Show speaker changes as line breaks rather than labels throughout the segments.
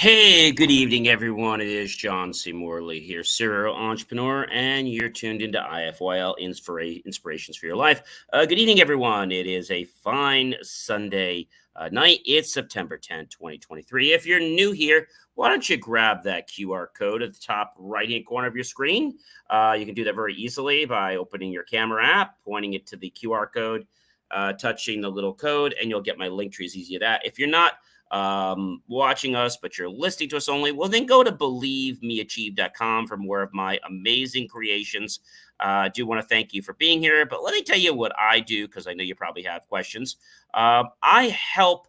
Hey, good evening, everyone. It is John C. Morley here, serial entrepreneur, and you're tuned into IFYL Inspirations for Your Life. Good evening, everyone. It is a fine Sunday night. It's September 10th, 2023. If you're new here, why don't you grab that QR code at the top right-hand corner of your screen? You can do that very easily by opening your camera app, pointing it to the QR code, touching the little code, and you'll get my link tree as easy as that. If you're not watching us, but you're listening to us only, well, then go to believemeachieve.com for more of my amazing creations. I do want to thank you for being here, but let me tell you what I do because I know you probably have questions. I help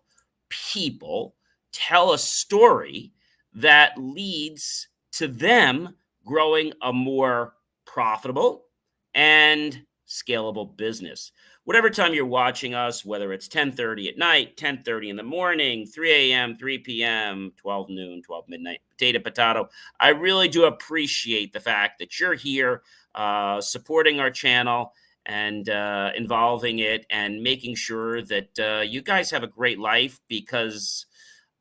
people tell a story that leads to them growing a more profitable and scalable business. Whatever time you're watching us, whether it's 10:30 at night, 10:30 in the morning, 3 a.m., 3 p.m., 12 noon, 12 midnight, potato, I really do appreciate the fact that you're here supporting our channel and involving it and making sure that you guys have a great life, because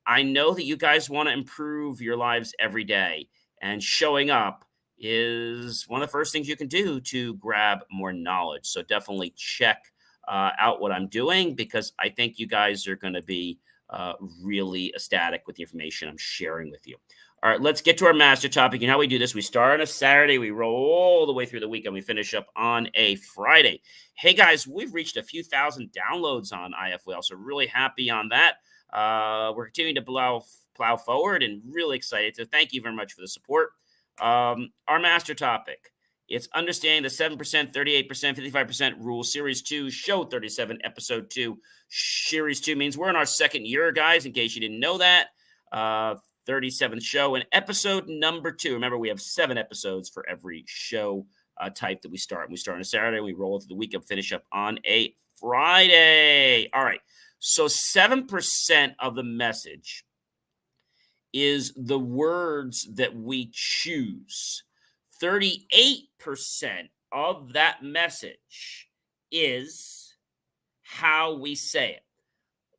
I know that you guys want to improve your lives every day, and showing up is one of the first things you can do to grab more knowledge. So definitely check out what I'm doing, because I think you guys are going to be really ecstatic with the information I'm sharing with you. All right, let's get to our master topic. And how we do this: we start on a Saturday, we roll all the way through the weekend, we finish up on a Friday. Hey guys, we've reached a few thousand downloads on IFL, so really happy on that. We're continuing to plow forward and really excited. So thank you very much for the support. Our master topic, it's understanding the 7%, 38%, 55% rule, series 2, show 37, episode 2. Series 2 means we're in our second year, guys, in case you didn't know that. 37th show and episode number 2. Remember, we have 7 episodes for every show type that we start. We start on a Saturday, we roll through the week and finish up on a Friday. All right. So 7% of the message is the words that we choose. 38% of that message is how we say it.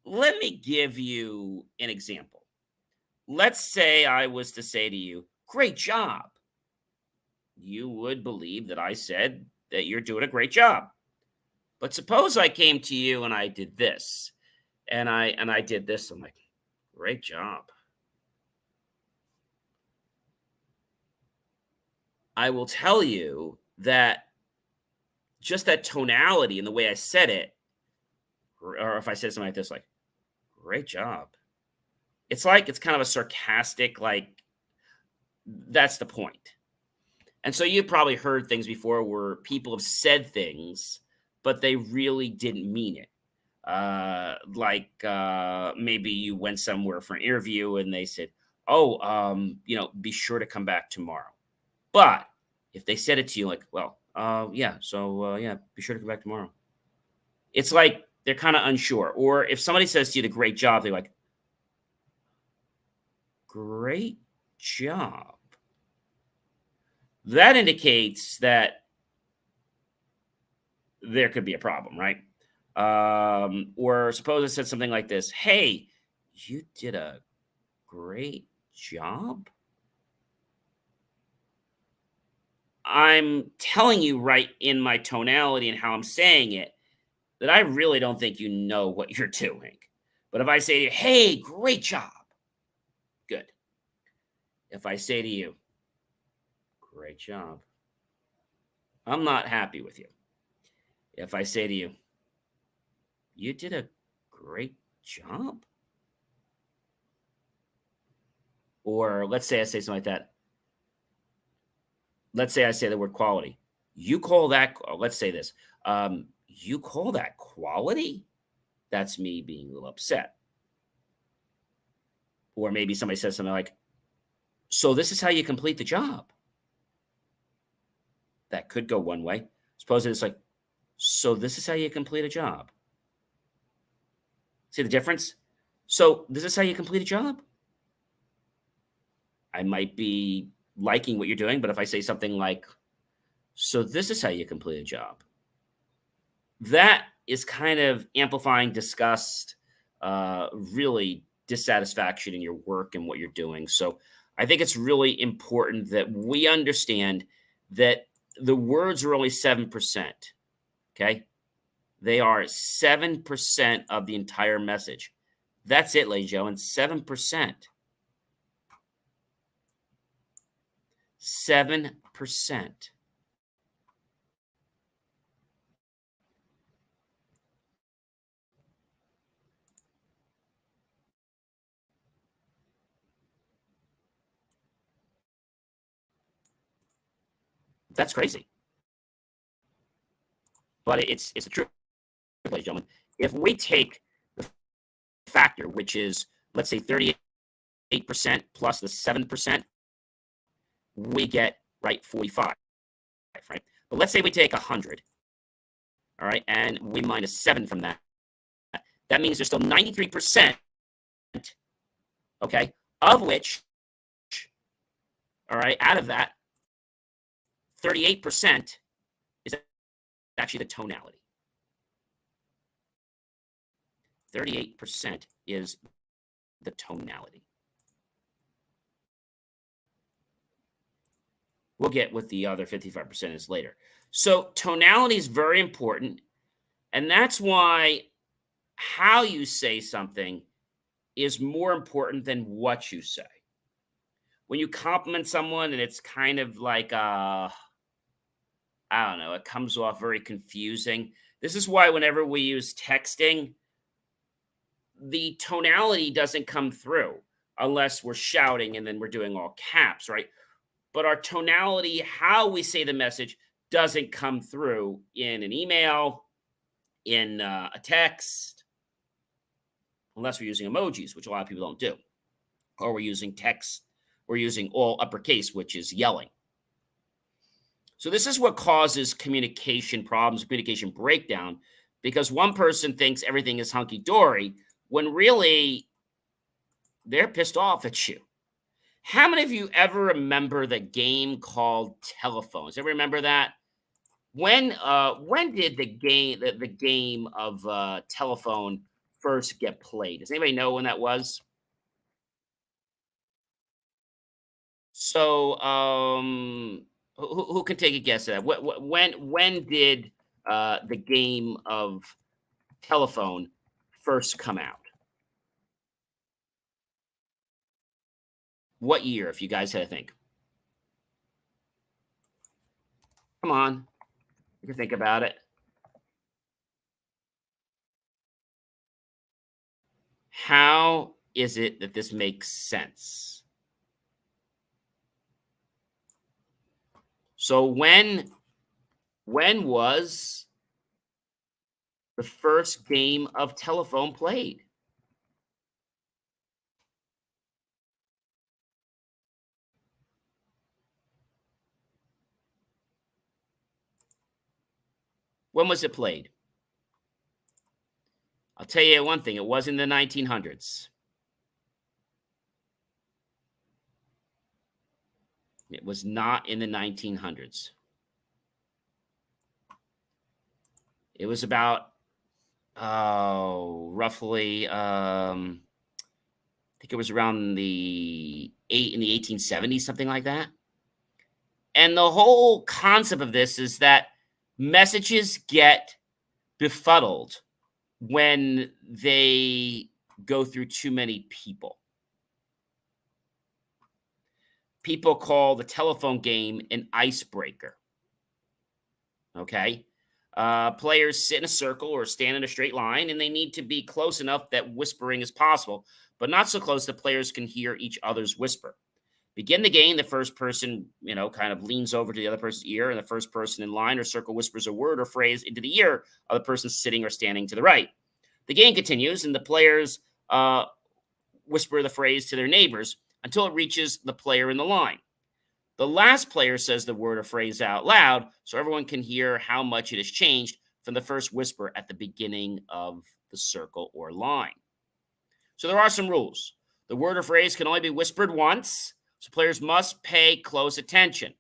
Let me give you an example. Let's say I was to say to you, "Great job." You would believe that I said that you're doing a great job. But suppose I came to you and I did this, and I did this. I'm like, "Great job." I will tell you that just that tonality and the way I said it, or if I said something like this, like, "Great job." It's like, it's kind of a sarcastic, like, that's the point. And so you've probably heard things before where people have said things, but they really didn't mean it. Maybe you went somewhere for an interview and they said, "Oh, be sure to come back tomorrow." But if they said it to you like, "Well, yeah, so yeah, be sure to come back tomorrow." It's like they're kind of unsure. Or if somebody says to you, "The great job," they're like, "Great job." That indicates that there could be a problem, right? Or suppose it said something like this: "Hey, you did a great job." I'm telling you right in my tonality and how I'm saying it that I really don't think you know what you're doing. But if I say to you, "Hey, great job," good. If I say to you, "Great job," I'm not happy with you. If I say to you, "You did a great job," or let's say I say something like that. Let's say I say the word quality. You call that, let's say this, you call that quality? That's me being a little upset. Or maybe somebody says something like, "So this is how you complete the job." That could go one way. Suppose it's like, "So this is how you complete a job." See the difference? "So this is how you complete a job." I might be liking what you're doing, but if I say something like, "So this is how you complete a job," that is kind of amplifying disgust, really dissatisfaction in your work and what you're doing. So I think it's really important that we understand that the words are only 7%. Okay. They are 7% of the entire message. That's it, ladies and gentlemen. 7%. 7%. That's crazy. But it's the truth, ladies and gentlemen. If we take the factor, which is, let's say, 38% plus the 7%, we get, right, 45, right? But let's say we take 100, all right, and we minus 7 from that. That means there's still 93%, okay, of which, all right, out of that, 38% is actually the tonality. 38% is the tonality. We'll get what the other 55% is later. So tonality is very important. And that's why how you say something is more important than what you say. When you compliment someone and it's kind of like, I don't know, it comes off very confusing. This is why whenever we use texting, the tonality doesn't come through unless we're shouting and then we're doing all caps, right? But our tonality, how we say the message, doesn't come through in an email, in a text, unless we're using emojis, which a lot of people don't do. Or we're using text, we're using all uppercase, which is yelling. So this is what causes communication problems, communication breakdown, because one person thinks everything is hunky-dory when really they're pissed off at you. How many of you ever remember the game called Telephones? Ever remember that? When did the game of telephone first get played? Does anybody know when that was? So who can take a guess at that? When did the game of telephone first come out? What year, if you guys had to think? Come on, you can think about it. How is it that this makes sense? So when was the first game of telephone played? When was it played? I'll tell you one thing, it was in the 1900s. It was not in the 1900s. It was about, roughly, I think it was around the 1870s, something like that. And the whole concept of this is that messages get befuddled when they go through too many people. People call the telephone game an icebreaker. Okay. Players sit in a circle or stand in a straight line, and they need to be close enough that whispering is possible, but not so close that players can hear each other's whisper. Begin the game, the first person, kind of leans over to the other person's ear, and the first person in line or circle whispers a word or phrase into the ear of the person sitting or standing to the right. The game continues, and the players whisper the phrase to their neighbors until it reaches the player in the line. The last player says the word or phrase out loud so everyone can hear how much it has changed from the first whisper at the beginning of the circle or line. So there are some rules. The word or phrase can only be whispered once, so players must pay close attention.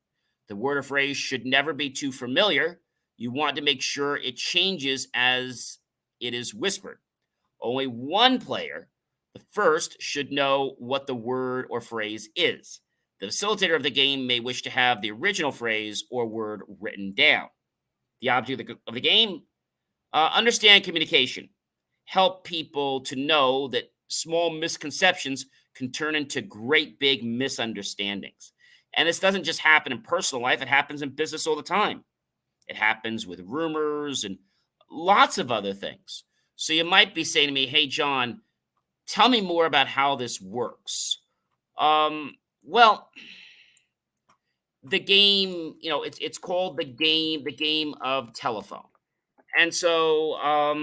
The word or phrase should never be too familiar. You want to make sure it changes as it is whispered. Only one player The first should know what the word or phrase is. The facilitator of the game may wish to have the original phrase or word written down. The object of the game, understand communication. Help people to know that small misconceptions can turn into great big misunderstandings. And this doesn't just happen in personal life, it happens in business all the time. It happens with rumors and lots of other things. So you might be saying to me, hey, John, tell me more about how this works. Well, the game, it's called the game of telephone. And so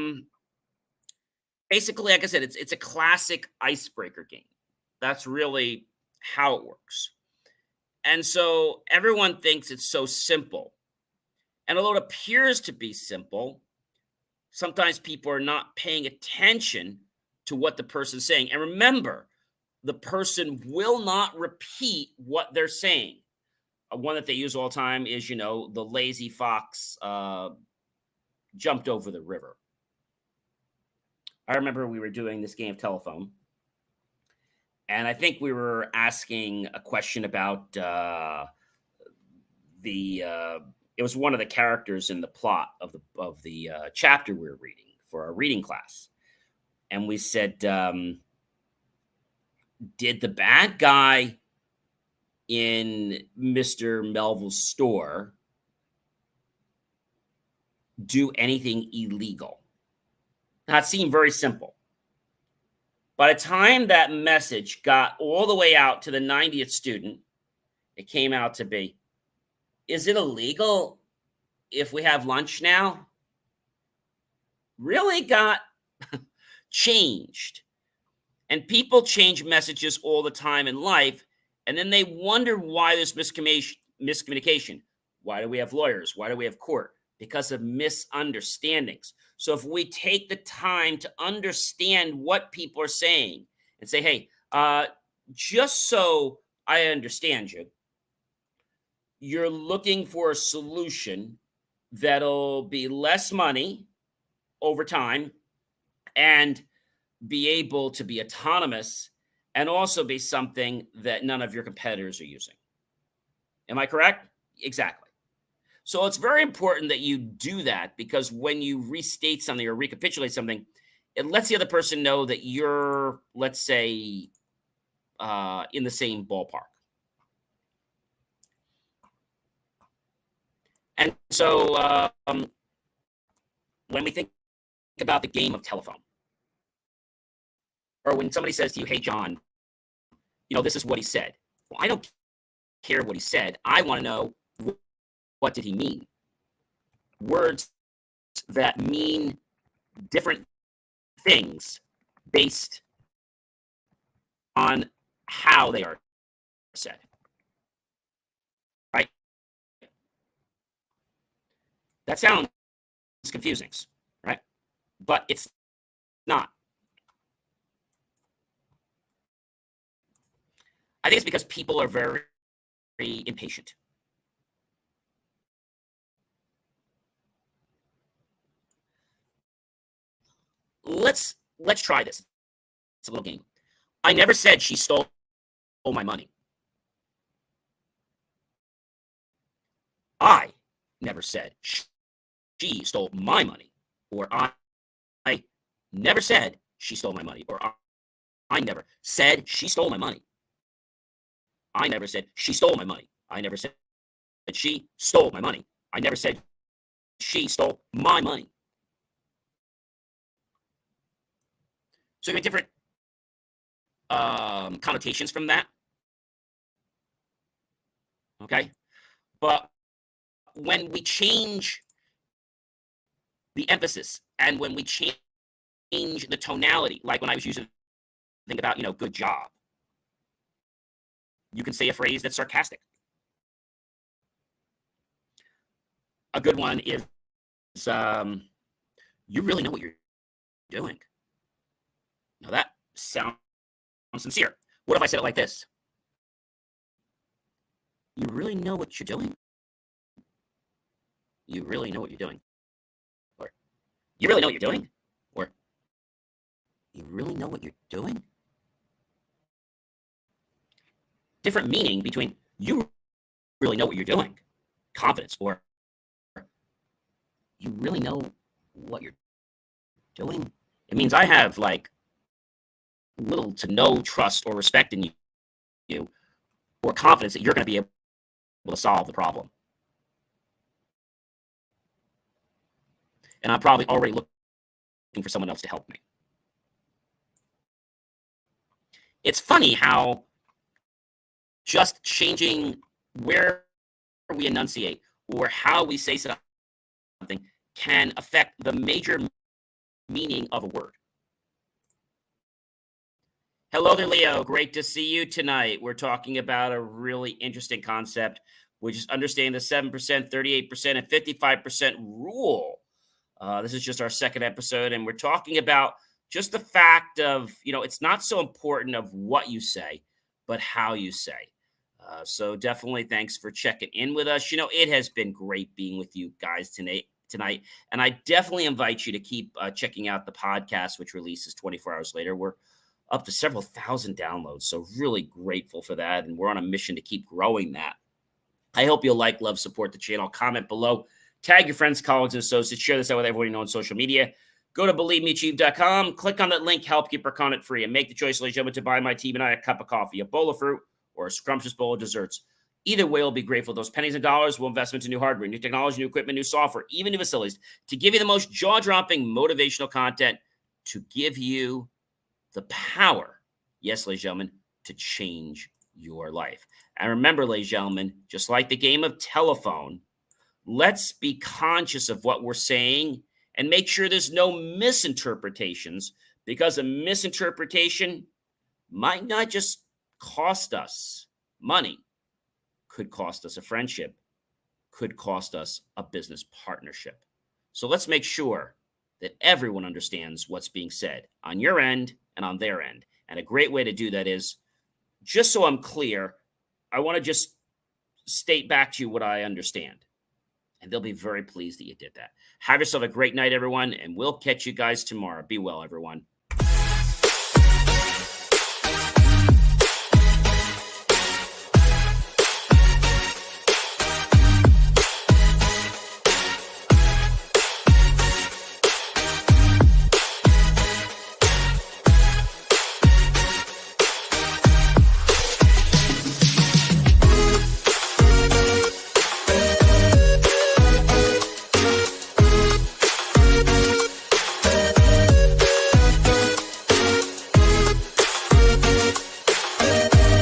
basically, like I said, it's a classic icebreaker game. That's really how it works. And so everyone thinks it's so simple. And although it appears to be simple, sometimes people are not paying attention to what the person's saying. And remember, the person will not repeat what they're saying. One that they use all the time is, the lazy fox jumped over the river. I remember we were doing this game of telephone, and I think we were asking a question about the. It was one of the characters in the plot of the chapter we were reading for our reading class, and we said, "Did the bad guy in Mr. Melville's store do anything illegal?" Now, it seemed very simple. By the time that message got all the way out to the 90th student, it came out to be, is it illegal if we have lunch now? Really got changed. And people change messages all the time in life, and then they wonder why there's miscommunication. Why do we have lawyers? Why do we have court? Because of misunderstandings. So if we take the time to understand what people are saying and say, hey, just so I understand you, you're looking for a solution that'll be less money over time and be able to be autonomous and also be something that none of your competitors are using. Am I correct? Exactly. So it's very important that you do that, because when you restate something or recapitulate something, it lets the other person know that you're, let's say, in the same ballpark. And so when we think about the game of telephone, or when somebody says to you, hey, John, this is what he said. Well, I don't care what he said. I want to know, what did he mean? Words that mean different things based on how they are said. Right? That sounds confusing, right? But it's not. I think it's because people are very, very impatient. Let's try this. It's a little game. I never said she stole my money. I never said she stole my money. Or I never said she stole my money. Or I never said she stole my money. I never said she stole my money. I never said she stole my money. I never said she stole my money. So you have different connotations from that. Okay? But when we change the emphasis and when we change the tonality, like when I was using the thing about, good job, you can say a phrase that's sarcastic. A good one is, you really know what you're doing. Now that sounds sincere. What if I said it like this? You really know what you're doing? You really know what you're doing? Or, you really know what you're doing? Or, you really know what you're doing? different meaning between you really know what you're doing, confidence, or you really know what you're doing. It means I have like little to no trust or respect in you or confidence that you're going to be able to solve the problem. And I'm probably already looking for someone else to help me. It's funny how just changing where we enunciate or how we say something can affect the major meaning of a word. Hello there, Leo. Great to see you tonight. We're talking about a really interesting concept, which is understanding the 7%, 38%, and 55% rule. This is just our second episode, and we're talking about just the fact of, it's not so important of what you say, but how you say. So definitely thanks for checking in with us. It has been great being with you guys tonight. And I definitely invite you to keep checking out the podcast, which releases 24 hours later. We're up to several thousand downloads, so really grateful for that. And we're on a mission to keep growing that. I hope you'll like, love, support the channel. Comment below. Tag your friends, colleagues, and associates. Share this out with everyone you know on social media. Go to believemeachieve.com. Click on that link, help keep our content free, and make the choice, ladies and gentlemen, to buy my team and I a cup of coffee, a bowl of fruit, or a scrumptious bowl of desserts. Either way, we'll be grateful. Those pennies and dollars will invest into new hardware, new technology, new equipment, new software, even new facilities, to give you the most jaw-dropping motivational content to give you the power, yes, ladies and gentlemen, to change your life. And remember, ladies and gentlemen, just like the game of telephone, let's be conscious of what we're saying and make sure there's no misinterpretations, because a misinterpretation might not just cost us money, could cost us a friendship, could cost us a business partnership. So let's make sure that everyone understands what's being said on your end and on their end. And a great way to do that is, just so I'm clear, I want to just state back to you what I understand. And they'll be very pleased that you did that. Have yourself a great night, everyone, and we'll catch you guys tomorrow. Be well, everyone.